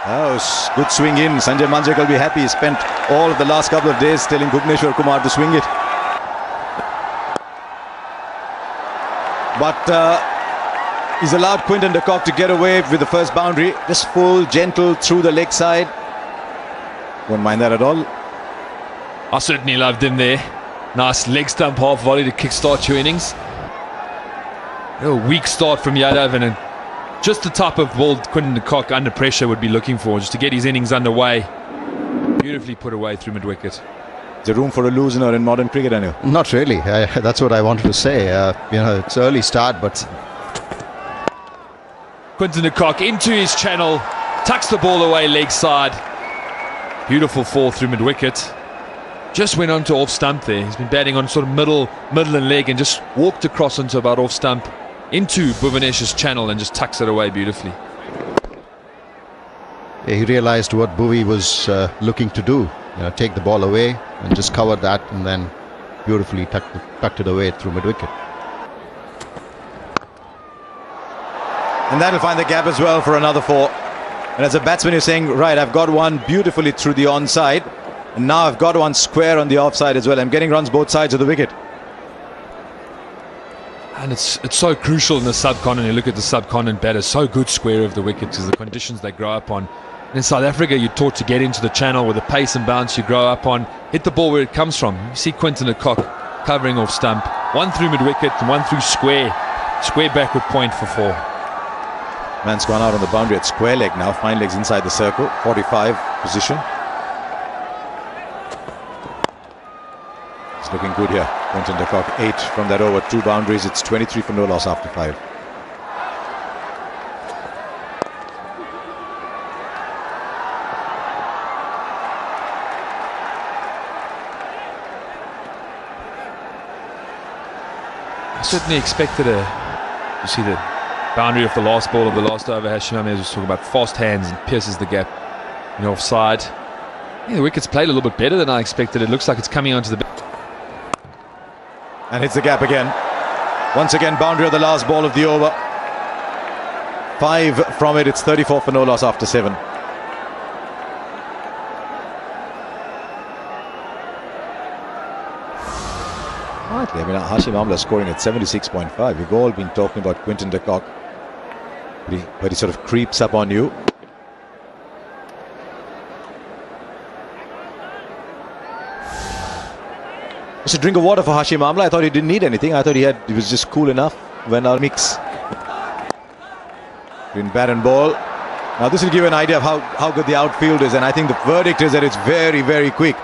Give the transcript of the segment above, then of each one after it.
Oh, good swing in. Sanjay Manjrekar will be happy. He spent all of the last couple of days telling Bhuvneshwar Kumar to swing it. But he's allowed Quinton de Kock to get away with the first boundary. Just full, gentle through the leg side. Won't mind that at all. I certainly loved him there. Nice leg stump half volley to kickstart your innings. A weak start from Yadav, and just the type of ball Quinton de Kock under pressure would be looking for, just to get his innings underway. Beautifully put away through mid-wicket. Is there room for a loosener in modern cricket, Anu? Not really. That's what I wanted to say. It's early start, but Quinton de Kock into his channel, tucks the ball away leg side. Beautiful fall through mid-wicket. Just went on to off stump there. He's been batting on sort of middle and leg, and just walked across into about off stump into Bhuvanesh's channel and just tucks it away beautifully. he realized what Bhuvi was looking to do. Take the ball away and just cover that, and then beautifully tucked it away through mid-wicket. And that'll find the gap as well for another 4. And as a batsman, you're saying, right, I've got one beautifully through the onside, and now I've got one square on the offside as well. I'm getting runs both sides of the wicket. And it's so crucial in the subcontinent. You look at the subcontinent batters, so good square of the wicket because the conditions they grow up on. And in South Africa, you're taught to get into the channel with the pace and bounce you grow up on. Hit the ball where it comes from. You see Quinton de Kock covering off stump. One through mid-wicket and one through square. Square backward point for 4. Man's gone out on the boundary at square leg now. Fine legs inside the circle. 45 position. It's looking good here. Quinton de Kock 8 from that over. 2 boundaries. It's 23 for no loss after 5. I certainly expected you see the boundary of the last ball of the last over. Hashim Amir was talking about fast hands and pierces the gap, offside. The wicket's played a little bit better than I expected. It looks like it's coming onto the and hits the gap again. Once again, boundary of the last ball of the over. 5 from it. It's 34 for no loss after 7. Rightly, Hashim Amla scoring at 76.5. We've all been talking about Quinton de Kock, but he sort of creeps up on you. It's a drink of water for Hashim Amla. I thought he didn't need anything. I thought he was just cool enough when our mix between bat and ball. Now this will give you an idea of how good the outfield is, and I think the verdict is that it's very, very quick.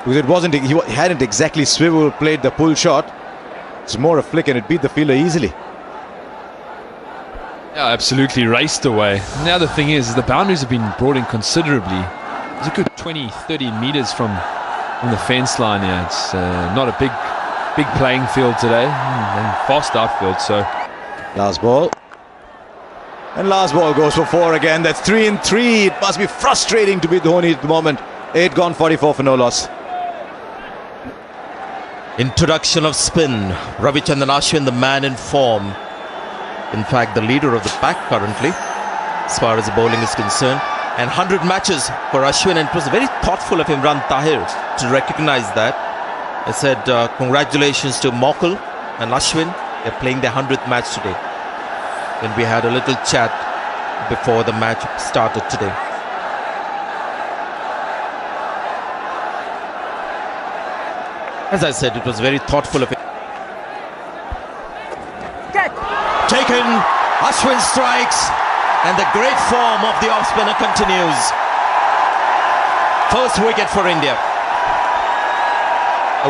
Because he hadn't exactly played the pull shot. It's more a flick, and it beat the fielder easily. Yeah, absolutely raced away. And the other thing is the boundaries have been brought in considerably. It's a good 20-30 meters from the fence line here. It's not a big playing field today, and fast outfield. So last ball, and last ball goes for 4 again. That's 3 and 3. It must be frustrating to be Dhoni at the moment. 8 gone, 44 for no loss. Introduction of spin. Ravichandran Ashwin, the man in form. In fact, the leader of the pack currently, as far as the bowling is concerned. And 100 matches for Ashwin, and it was very thoughtful of Imran Tahir to recognize that. I said congratulations to Mokul and Ashwin. They're playing their 100th match today. And we had a little chat before the match started today. As I said, it was very thoughtful of him. Taken, Ashwin strikes, and the great form of the off-spinner continues. First wicket for India.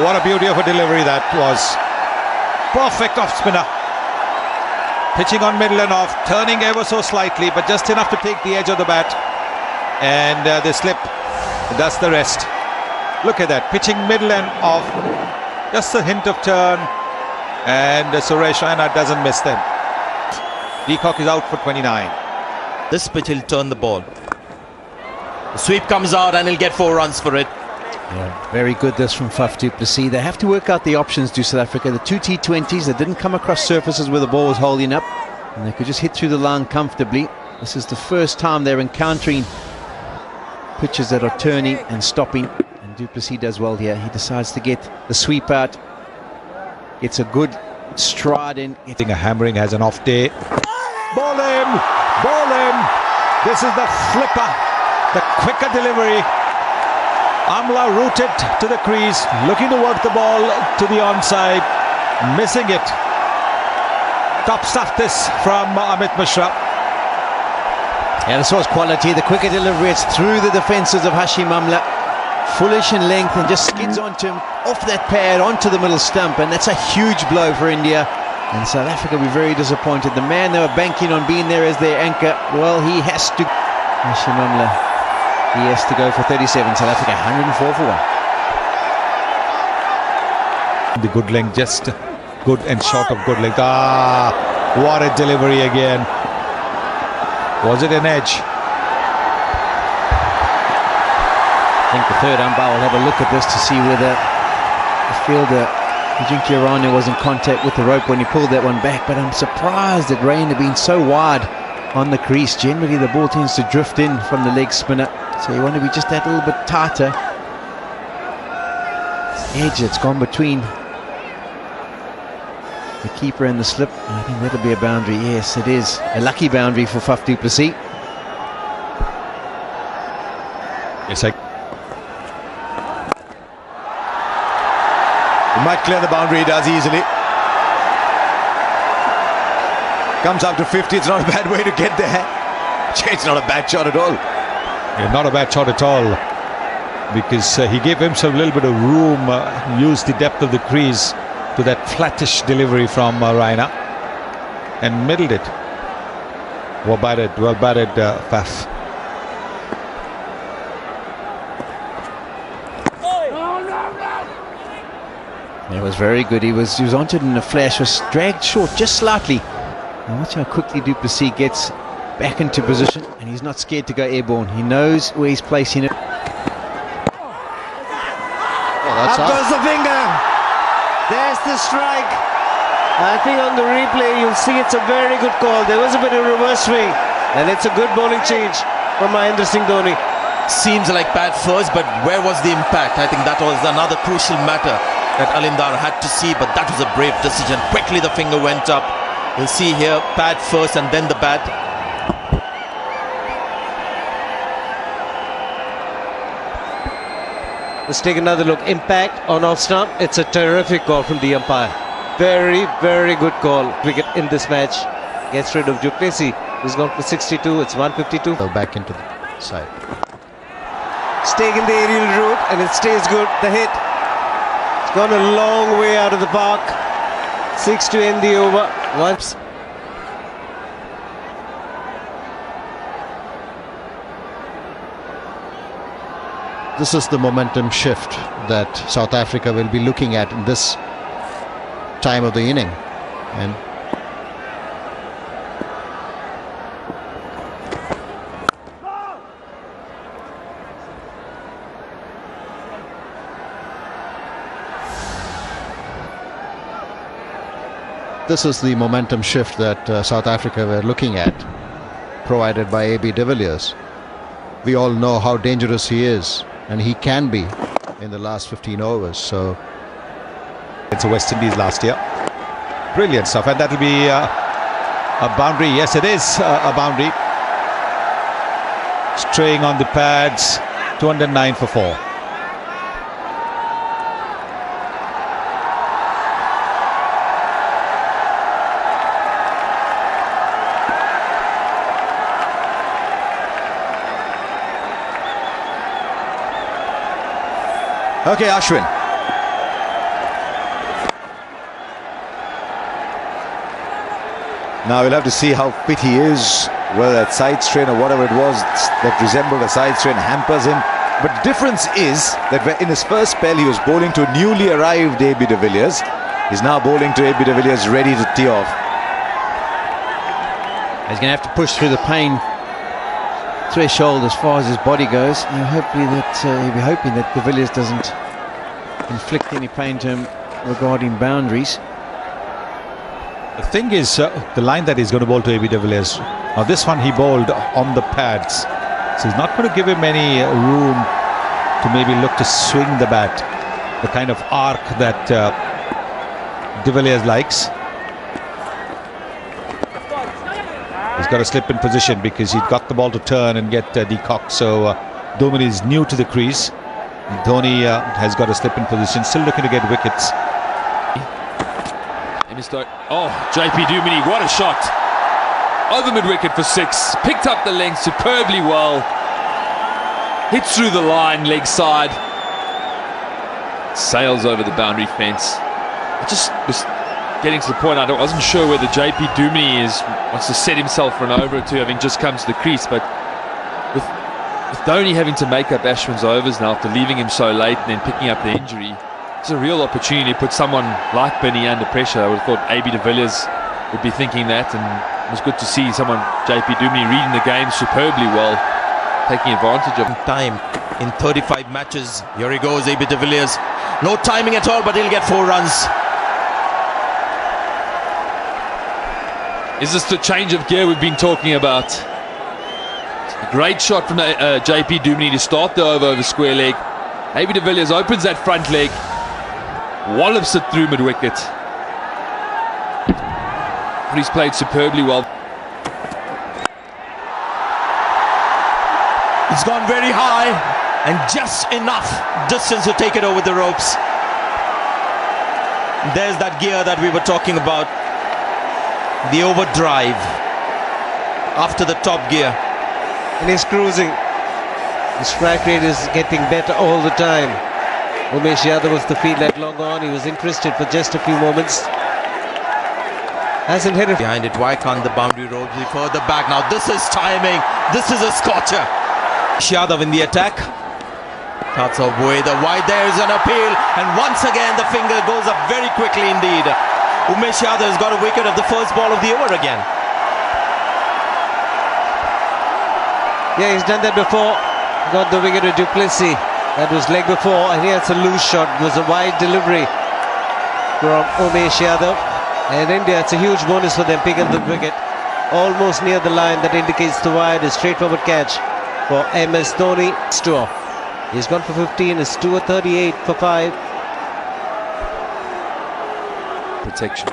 What a beauty of a delivery that was. Perfect off-spinner. Pitching on middle and off, turning ever so slightly, but just enough to take the edge of the bat. And they slip. That's the rest. Look at that, pitching middle and off, just a hint of turn, and Suresh Raina doesn't miss them. De Kock is out for 29. This pitch will turn the ball. The sweep comes out and he'll get 4 runs for it. Yeah, very good this from Faf du Plessis. They have to work out the options to South Africa. The 2 T20s that didn't come across surfaces where the ball was holding up, and they could just hit through the line comfortably. This is the first time they're encountering pitches that are turning and stopping, and du Plessis does well here. He decides to get the sweep out, gets a good stride in. A hammering, has an off day. Ball him! Ball him! This is the flipper, the quicker delivery. Amla rooted to the crease, looking to work the ball to the onside, missing it. Top stuff this from Amit Mishra. Yeah, this was quality. The quicker delivery, it's through the defences of Hashim Amla. Foolish in length and just skids onto him, off that pad, onto the middle stump, and that's a huge blow for India. And South Africa will be very disappointed. The man they were banking on being there as their anchor, well, he has to. Hashim Amla, he has to go for 37. South Africa 104 for 1. The good length, just good and short of good length. What a delivery again. Was it an edge? I think the third umpire will have a look at this to see whether the fielder, Ajinkya Rahane, was in contact with the rope when he pulled that one back. But I'm surprised that Rahane had been so wide on the crease. Generally, the ball tends to drift in from the leg spinner, so you want to be just that little bit tighter. Edge that's gone between the keeper and the slip. I think that'll be a boundary. Yes, it is a lucky boundary for Faf du Plessis. Yes, He might clear the boundary, he does easily. Comes up to 50, it's not a bad way to get there. It's not a bad shot at all. Yeah, not a bad shot at all, because he gave himself a little bit of room, used the depth of the crease to that flattish delivery from Raina, and middled it. Well batted, Faf. It was very good. He was onto it in a flash, was dragged short just slightly. And watch how quickly du Plessis gets back into position, and he's not scared to go airborne. He knows where he's placing it. Oh, that's Up goes the finger. There's the strike. I think on the replay you'll see it's a very good call. There was a bit of reverse swing, and it's a good bowling change from Mahendra Singh Dhoni. Seems like bad first, but where was the impact? I think that was another crucial matter that Alindar had to see, but that was a brave decision. Quickly the finger went up. You'll see here, pad first and then the bat. Let's take another look. Impact on off stump. It's a terrific call from the umpire. Very, very good call. Cricket in this match gets rid of du Plessis, who's gone for 62. It's 152. So back into the side. It's taken the aerial route and it stays good. The hit. It's gone a long way out of the park. 6 to end the over. Once. This is the momentum shift that South Africa will be looking at in this time of the inning. And this is the momentum shift that South Africa were looking at, provided by AB de Villiers. We all know how dangerous he is, and he can be in the last 15 overs. So It's a West Indies last year. Brilliant stuff, and that'll be a boundary. Yes, it is a boundary. Straying on the pads, 209 for 4. Okay, Ashwin. Now we'll have to see how fit he is, whether that side strain or whatever it was that resembled a side strain hampers him. But the difference is that in his first spell he was bowling to newly arrived AB de Villiers. He's now bowling to AB de Villiers ready to tee off. He's going to have to push through the pain threshold as far as his body goes. And hopefully that he'll be hoping that de Villiers doesn't inflict any pain to him regarding boundaries. The thing is, the line that he's going to bowl to AB de Villiers, Now this one he bowled on the pads, so he's not going to give him any room to maybe look to swing the bat, the kind of arc that de Villiers likes. He's got to slip in position because he'd got the ball to turn and get decocked. So Duminy is new to the crease. Dhoni has got to slip in position, still looking to get wickets. Oh, JP Duminy, what a shot! Over mid-wicket for 6. Picked up the length superbly well. Hits through the line, leg side. Sails over the boundary fence. I just was getting to the point I wasn't sure whether JP Duminy wants to set himself for an over or two, having just come to the crease. But with Dhoni having to make up Ashwin's overs now after leaving him so late and then picking up the injury, it's a real opportunity to put someone like Binny under pressure. I would have thought AB de Villiers would be thinking that, and it was good to see someone, JP Duminy, reading the game superbly well, taking advantage of time in 35 matches. Here he goes, AB de Villiers. No timing at all, but he'll get 4 runs. Is this the change of gear we've been talking about? A great shot from JP Duminy to start the over square leg. AB de Villiers opens that front leg, wallops it through mid-wicket. But he's played superbly well. He's gone very high and just enough distance to take it over the ropes. There's that gear that we were talking about. The overdrive after the top gear. And he's cruising. The strike rate is getting better all the time. Umesh Yadav was the field let long on. He was interested for just a few moments. Hasn't hit it. Behind it, why can't the boundary road be further back? Now this is timing. This is a scorcher. Yadav in the attack. Cuts away the wide. There is an appeal, and once again the finger goes up very quickly indeed. Umesh Yadav has got a wicket of the first ball of the over again. Yeah, he's done that before. Got the wicket of du Plessis. That was leg before, and here it's a loose shot. It was a wide delivery from Umesh Yadav. And India, it's a huge bonus for them picking the wicket almost near the line. That indicates the wide. A straightforward catch for MS Dhoni. Store. He's gone for 15. It's 2 or 38 for 5. Protection.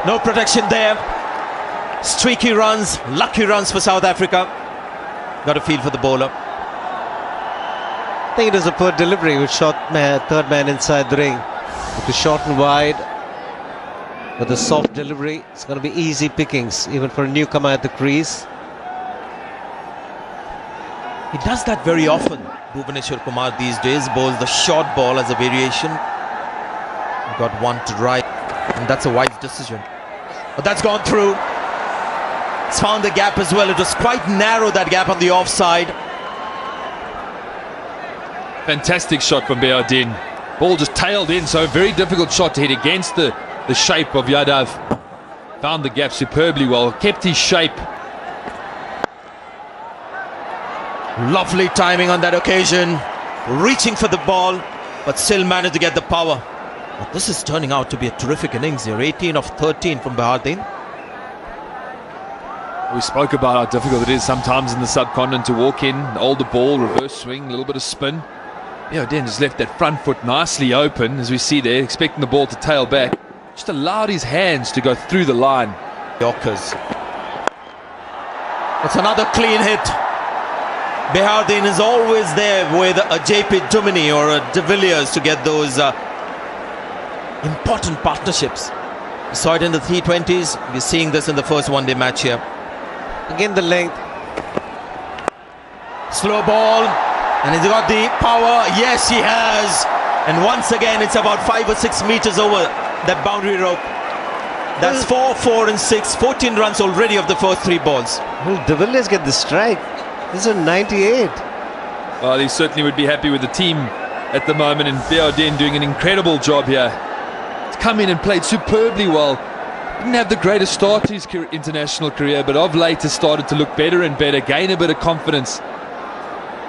No protection there. Streaky runs, lucky runs for South Africa. Got a feel for the bowler. I think it was a poor delivery with third man inside the ring. It was short and wide. With a soft delivery, it's going to be easy pickings, even for a newcomer at the crease. He does that very often. Bhuvaneshwar Kumar these days bowls the short ball as a variation. Got one to right, and that's a wise decision. But that's gone through. It's found the gap as well. It was quite narrow, that gap on the offside. Fantastic shot from Behardine. Ball just tailed in, so a very difficult shot to hit against the shape of Yadav. Found the gap superbly well, kept his shape. Lovely timing on that occasion. Reaching for the ball, but still managed to get the power. But this is turning out to be a terrific innings here. 18 of 13 from Behardine. We spoke about how difficult it is sometimes in the subcontinent to walk in, hold the ball, reverse swing, a little bit of spin. Behardine just left that front foot nicely open, as we see there, expecting the ball to tail back. Just allowed his hands to go through the line. Yorkers. It's another clean hit. Behardine is always there with a JP Duminy or a de Villiers to get those important partnerships. We saw it in the T20s. We're seeing this in the first one-day match here. Again, the length. Slow ball. And he's got the power. Yes, he has. And once again, it's about 5 or 6 meters over that boundary rope. That's 4, 4 and 6. 14 runs already of the first 3 balls. Will de Villiers get the strike? This is a 98. Well, he certainly would be happy with the team at the moment, and Behardine doing an incredible job here. He's come in and played superbly well. Didn't have the greatest start to his international career, but of late has started to look better and better, gain a bit of confidence.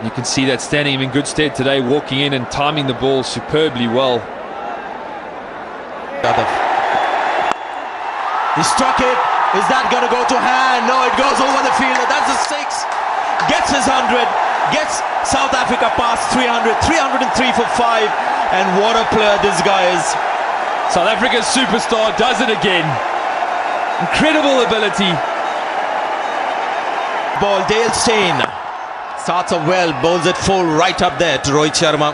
You can see that standing him in good stead today, walking in and timing the ball superbly well. He struck it, Is that going to go to hand? No, it goes over the fielder. That's a 6. Gets his 100. Gets South Africa past 300. 303 for 5. And what a player this guy is. South Africa's superstar does it again. Incredible ability. Ball, Dale Steyn starts off well, bowls it full right up there to Rohit Sharma.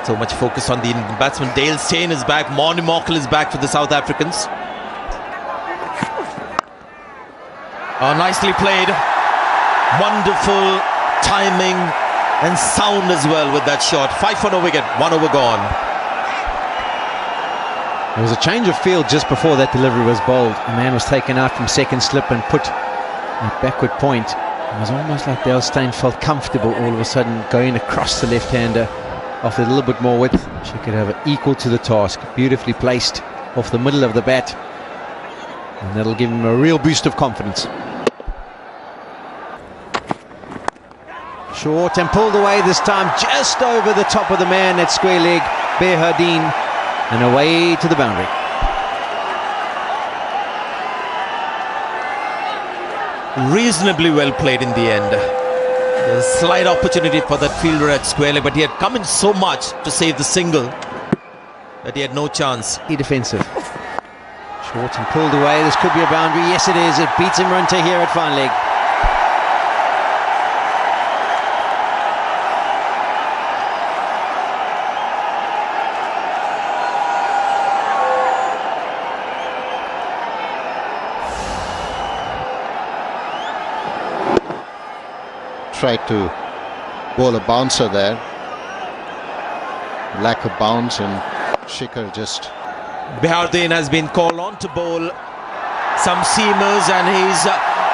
So much focus on the Indian batsman. Dale Steyn is back. Morne Morkel is back for the South Africans. Oh, nicely played. Wonderful timing and sound as well with that shot. 5 for no wicket, 1 over gone. There was a change of field just before that delivery was bowled. A man was taken out from second slip and put at backward point. It was almost like Dale Steyn felt comfortable all of a sudden going across the left-hander. After a little bit more width, she could have it equal to the task. Beautifully placed off the middle of the bat. And that'll give him a real boost of confidence. Short and pulled away this time, just over the top of the man at square leg, Behardine, and away to the boundary. Reasonably well played in the end. There's a slight opportunity for that fielder at square leg, but he had come in so much to save the single that he had no chance. Defensive. Short and pulled away. This could be a boundary. Yes, it is. It beats Imrunta here at fine leg. Tried to bowl a bouncer there. Lack of bounce, and Shikhar just... Behardine has been called on to bowl some seamers, and he's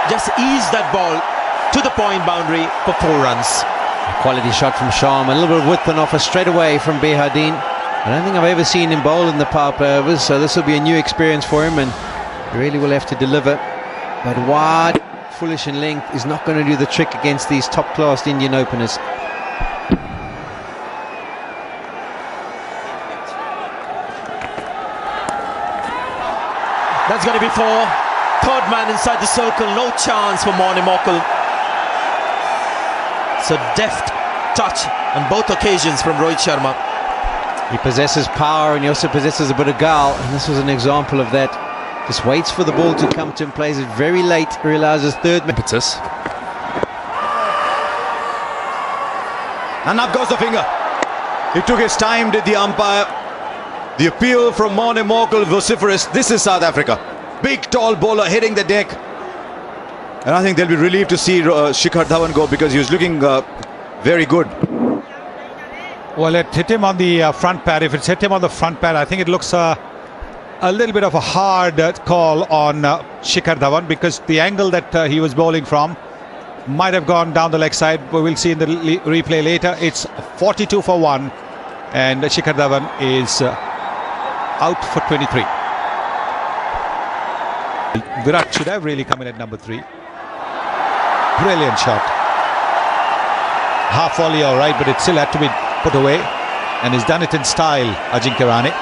just eased that ball to the point boundary for 4 runs. A quality shot from Sharma, a little bit of width and offer straight away from Behardine. I don't think I've ever seen him bowl in the power play overs, so this will be a new experience for him, and he really will have to deliver. But wide, foolish in length is not going to do the trick against these top-class Indian openers. That's going to be 4. Third man inside the circle. No chance for Morne Morkel. So deft touch on both occasions from Rohit Sharma. He possesses power and he also possesses a bit of guile, and this was an example of that. Just waits for the ball to come to him, plays it very late, realises third man. Impetus. And up goes the finger. He took his time, did the umpire. The appeal from Morne Morkel vociferous. This is South Africa. Big tall bowler hitting the deck. And I think they'll be relieved to see Shikhar Dhawan go, because he was looking very good. Well, it hit him on the front pad. If it's hit him on the front pad, I think it looks a little bit of a hard call on Shikhar Dhawan, because the angle that he was bowling from might have gone down the leg side. But we'll see in the replay later. It's 42 for 1, and Shikhar Dhawan is out for 23. Virat should have really come in at number 3. Brilliant shot. Half volley, all right, but it still had to be put away, and he's done it in style, Ajinkya Rahane.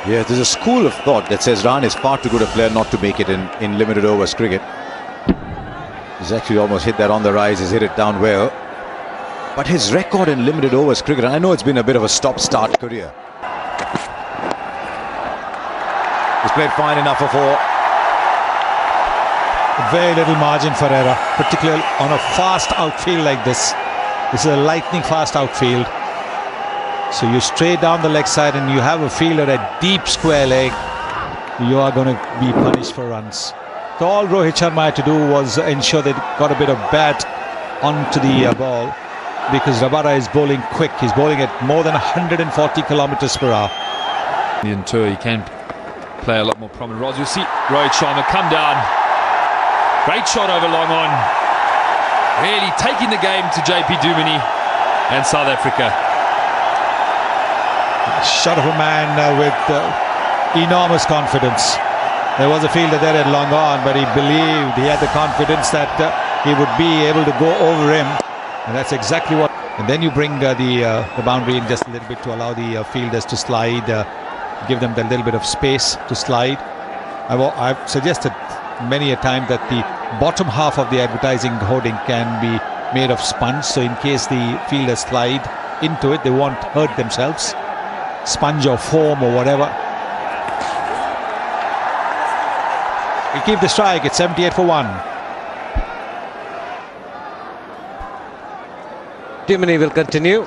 Yeah, there's a school of thought that says Rahane is far too good a player not to make it in limited overs cricket. He's actually almost hit that on the rise. He's hit it down well. But his record in limited overs cricket, and I know it's been a bit of a stop-start career. He's played fine enough for 4. Very little margin for error, particularly on a fast outfield like this. This is a lightning fast outfield. So you straight down the leg side and you have a fielder at deep square leg. You are going to be punished for runs. So all Rohit Sharma had to do was ensure they got a bit of bat onto the ball, because Rabada is bowling quick. He's bowling at more than 140 kilometers per hour. Indian tour, he can play a lot more prominent roles. You'll see Rohit Sharma come down. Great shot over long on. Really taking the game to JP Duminy and South Africa. Shot of a man with enormous confidence. There was a fielder there at long on, but he believed, he had the confidence that he would be able to go over him, and that's exactly what. And then you bring the boundary in just a little bit to allow the fielders to slide, give them the little bit of space to slide. I've suggested many a time that the bottom half of the advertising hoarding can be made of sponge, so in case the fielders slide into it, they won't hurt themselves. Sponge or foam or whatever. We keep the strike. It's 78 for 1. Duminy will continue.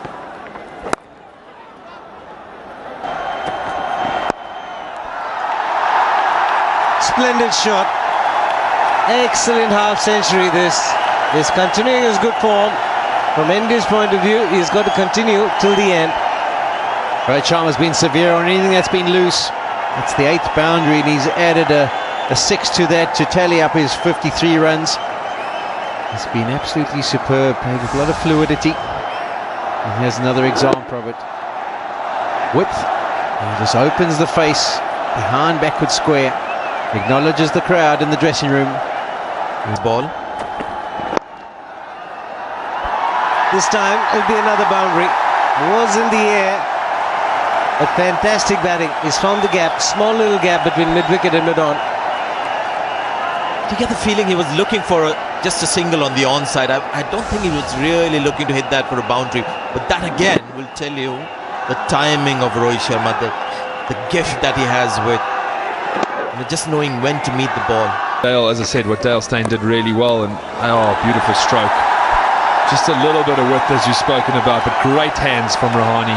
Splendid shot. Excellent half century this. He's continuing his good form. From India's point of view, he's got to continue till the end. Rohit Sharma's been severe on anything that's been loose. It's the 8th boundary and he's added a 6 to that to tally up his 53 runs. He's been absolutely superb, played with a lot of fluidity. And here's another example of it. Width. He just opens the face behind backward square. Acknowledges the crowd in the dressing room. His ball. This time it'll be another boundary. It was in the air. A fantastic batting. He's found the gap, small little gap between mid-wicket and mid-on. You get the feeling he was looking for just a single on the onside. I don't think he was really looking to hit that for a boundary. But that again will tell you the timing of Rohit Sharma, the gift that he has with just knowing when to meet the ball. Dale, as I said, what Dale Steyn did really well, and beautiful stroke. Just a little bit of width as you've spoken about, but great hands from Rahane.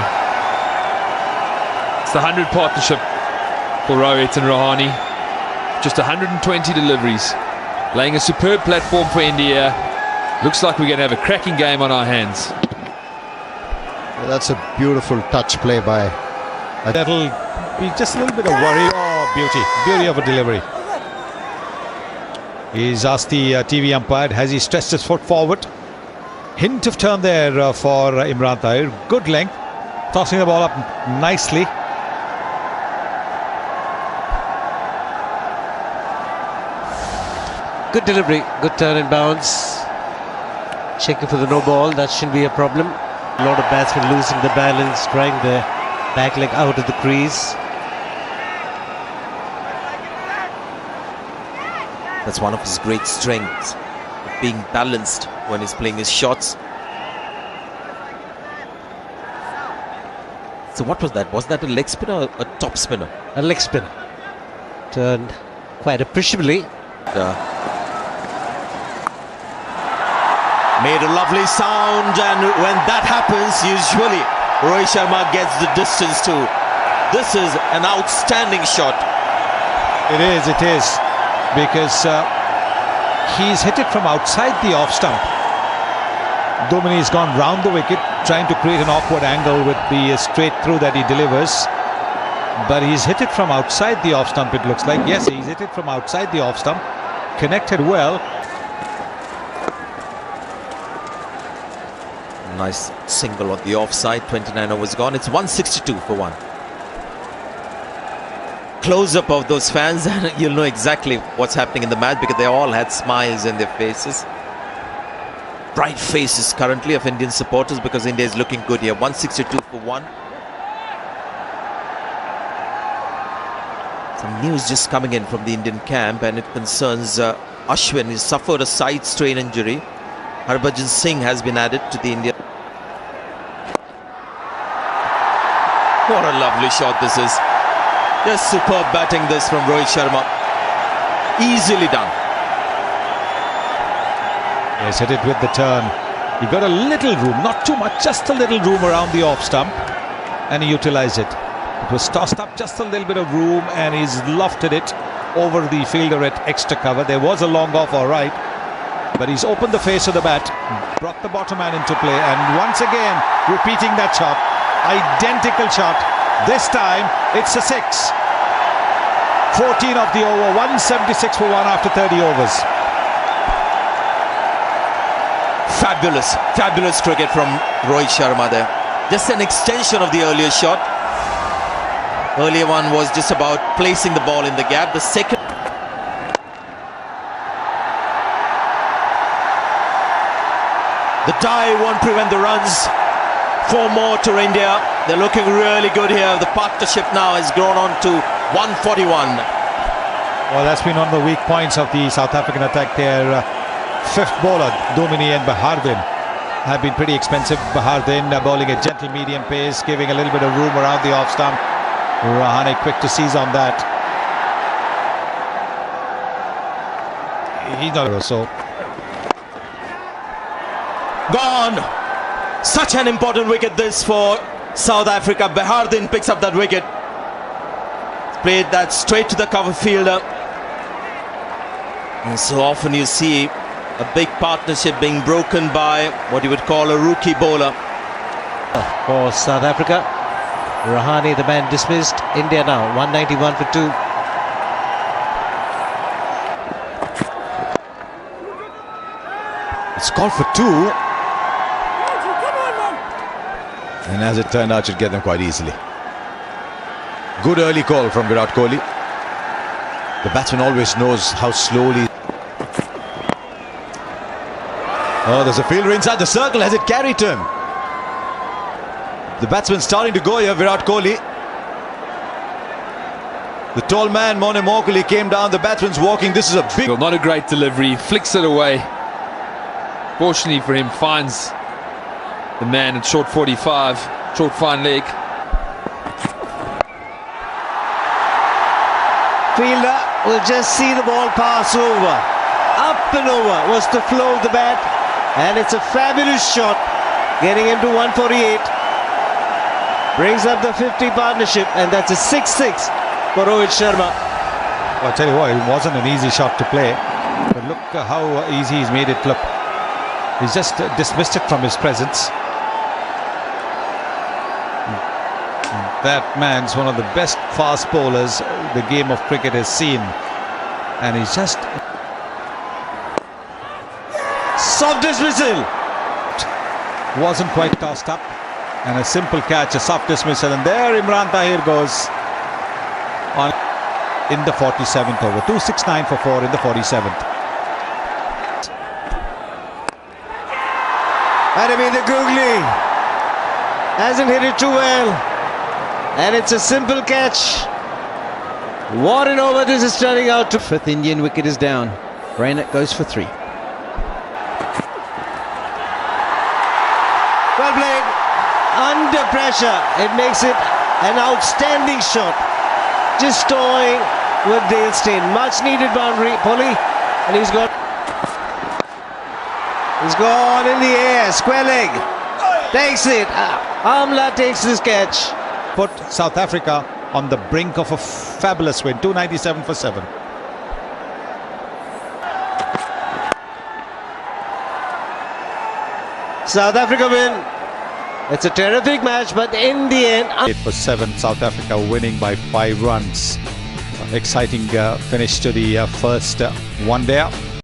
It's the 100 partnership for Rohit and Rahane. Just 120 deliveries, laying a superb platform for India. Looks like we're going to have a cracking game on our hands. Yeah, that's a beautiful touch play by... That'll be just a little bit of worry. Oh, beauty of a delivery. He's asked the TV umpire, has he stretched his foot forward? Hint of turn there for Imran Tahir. Good length, tossing the ball up nicely. Good delivery, good turn and bounce. Checking for the no ball, that shouldn't be a problem. A lot of batsmen losing the balance, trying their back leg out of the crease. That's one of his great strengths, being balanced when he's playing his shots. So what was that? Was that a leg spinner or a top spinner? A leg spinner. Turned quite appreciably. Made a lovely sound, and when that happens, usually Rohit Sharma gets the distance too. This is an outstanding shot. It is, because he's hit it from outside the off stump. Dumini's gone round the wicket, trying to create an awkward angle with the straight through that he delivers. But he's hit it from outside the off stump, it looks like. Yes, he's hit it from outside the off stump. Connected well. Nice single on the offside. 29 overs gone. It's 162 for 1. Close-up of those fans, and you'll know exactly what's happening in the match, because they all had smiles in their faces. Bright faces currently of Indian supporters, because India is looking good here. 162 for 1. Some news just coming in from the Indian camp, and it concerns Ashwin. He's suffered a side strain injury. Harbhajan Singh has been added to the India. What a lovely shot this is. Just superb batting this from Rohit Sharma. Easily done. Yes, hit it with the turn. He got a little room, not too much, just a little room around the off stump, and he utilised it. It was tossed up just a little bit of room, and he's lofted it over the fielder at extra cover. There was a long off, all right, but he's opened the face of the bat, brought the bottom man into play, and once again repeating that shot. Identical shot. This time it's a 6. 14 of the over. 176 for 1 after 30 overs. Fabulous cricket from Rohit Sharma there. Just an extension of the earlier shot. Earlier one was just about placing the ball in the gap. The second, the tie won't prevent the runs. 4 more to India. They're looking really good here. The partnership now has grown on to 141. Well, that's been one of the weak points of the South African attack. Their fifth bowler, Domini and Bahardin, have been pretty expensive. Bahardin bowling a gentle medium pace, giving a little bit of room around the off stump. Rahane quick to seize on that. He's not so. Gone! Such an important wicket this for South Africa. Bahardin picks up that wicket. Played that straight to the cover fielder. And so often you see a big partnership being broken by what you would call a rookie bowler. For South Africa, Rahane, the man dismissed. India now 191 for 2. It's called for 2. And as it turned out, should get them quite easily. Good early call from Virat Kohli. The batsman always knows how slowly. Oh, there's a fielder inside the circle. Has it carried him? The batsman starting to go here, Virat Kohli. The tall man, Mone Mokulli, came down. The batsman's walking. This is a big... Not a great delivery. Flicks it away. Fortunately for him, finds the man at short 45. Short fine leg. Fielder will just see the ball pass over. Up and over was the flow of the bat. And it's a fabulous shot, getting him to 148. Brings up the 50 partnership, and that's a 6-6 for Rohit Sharma. I'll tell you what, it wasn't an easy shot to play, but look how easy he's made it look. He's just dismissed it from his presence. That man's one of the best fast bowlers the game of cricket has seen, and he's just... Soft dismissal. Wasn't quite tossed up, and a simple catch, a soft dismissal, and there Imran Tahir goes on in the 47th over. 269 for 4 in the 47th. Arabi the googly hasn't hit it too well, and it's a simple catch. What an over this is turning out to. Fifth Indian wicket is down. Raina goes for 3. Well played. Under pressure, it makes it an outstanding shot. Just toying with Dale Steyn. Much needed boundary, Polly, and he's gone in the air. Square leg. Takes it. Amla takes this catch. Put South Africa on the brink of a fabulous win. 297 for 7. South Africa win. It's a terrific match, but in the end... 8 for 7, South Africa winning by 5 runs. Exciting finish to the first one day.